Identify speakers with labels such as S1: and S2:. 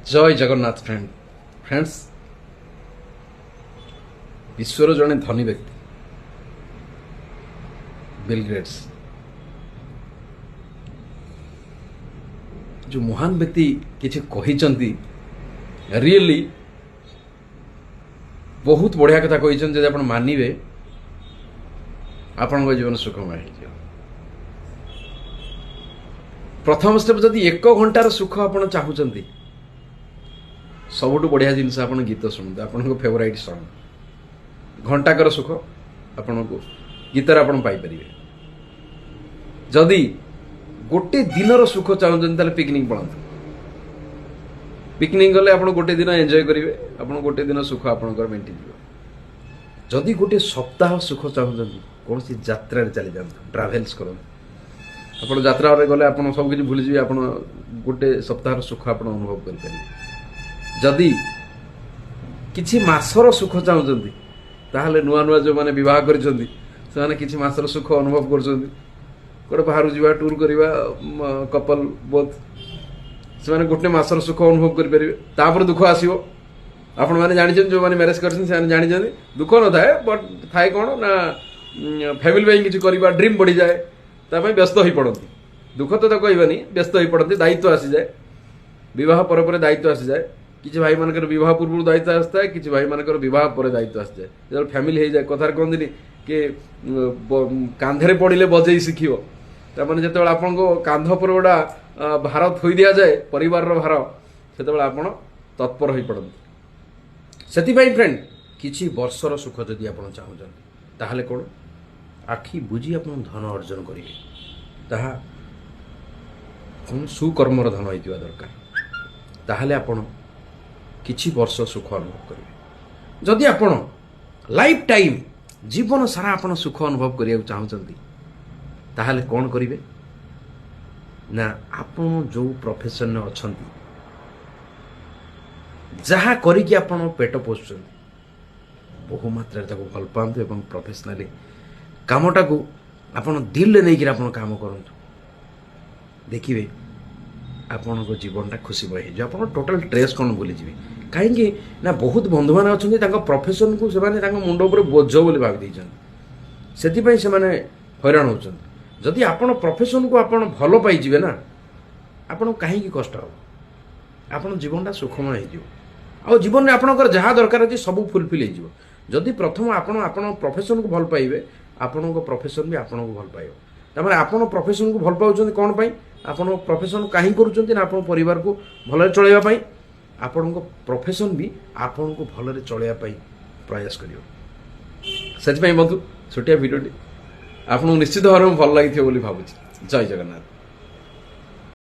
S1: जय जगन्नाथ फ्रेंड्स विश्वर जड़े धनी व्यक्ति बिल गेट्स जो महान व्यक्ति किसी कही रियली बहुत बढ़िया कथा कही आप मानवे आपण जीवन सुखमय हो। प्रथम स्टेप जदि 1 घंटार सुख आप चाहते सबुठ बढ़िया जिनस आप गीत शुणु आपन फेवराइट सॉन्ग घंटाकर सुख आपन को गीतर आप पाइपर। जदि गोटे दिन सुख चाहते पिकनिक पड़ाते पिकनिक गले आप गोटे दिन एंजॉय करेंगे आप गोटे दिन सुख आपंकर मेंटेन जदि गोटे सप्ताह सुख चाहते कौन सी यात्रा चली जाते ट्राभेल्स करूँ आप यात्रा गले आप सब किसी भूलीजे आप गोटे सप्ताह सुख आप अनुभव करेंगे। जदि किछि मासर सुख चाहते ताहले नुआ नुआ जो माने विवाह कर किछि मासर सुख अनुभव कर बाहर जावा टूर करवा कपल बोथ से गोटे मासर सुख अनुभव करें दुख आसो आपण मैंने जानी जो मैंने मैरेज कर जानी दुख न थाए बट थाए कौन ना फैमिली किसी करवा ड्रीम बढ़ी जाए तापाई व्यस्त हो पड़ती दुख तो कहबानी व्यस्त हो पड़ती दायित्व आसी जाए विवाह पर दायित्व आसी जाए किसी भाई मानकर विवाह पूर्व दायित्व आसता है किसी भाई मानकर विवाह पर दायित्व आसी जाए जो फैमिली हो जाए कथार कहते कि कांधे पड़े बजे शिखिव ताने जो आपन को कांध पर गोटा भार थोई दि जाए परिवार भार से आप तत्पर हो पड़ते से फ्रेंड किसी वर्षर सुख जदि आप चाहते ताहले कौन आखि बुझी आप धन अर्जन करेंगे ताहा कौन सुकर्मर धन होता दरकार ताहले आपण किछि वर्ष सुख अनुभव करेंगे। जदि आपण लाइफ टाइम जीवन सारा आपण सुख अनुभव करिया चाहते ताहले कौन करेंगे ना आपण जो प्रोफेशन अच्छी जहाँ करिकी आपण पेट पोषुଛନ୍ତି बहुमात्रा भल पाते प्रोफेशनली कामटा को आपण दिल ले नहीं आपण काम करंतु देखिए आपण को जीवनटा खुशीमय हो आप टोटाल स्ट्रेस कौन भूली जी कहीं ना बहुत बंधु मैंने अच्छा प्रोफेशन को से मुंड उपर बोझ बोली भावी से हैरान होती जदि आपण प्रोफेशन को आपण भल पाइबे ना आपण कहीं कष्ट हो आपण जीवनटा सुखमय हो जीवन में आपंकर जहाँ दरकार अच्छे सब फुलफिल हो जदि प्रथम आपण प्रोफेशन को भल पाइबे आपण प्रोफेशन भी आपन को भल पाइब तमें आपण प्रोफेशन को भल पाँच कौन पाई आपण प्रोफेशन कहीं करुँच ना आप परिवार को भल चलैवाई आपण प्रोफेशन भी आपण को भल चलैवाई प्रयास कर बंधु छोटिया भिडियोटी आपको निश्चित भाव में भल लगी भावुँ। जय जगन्नाथ।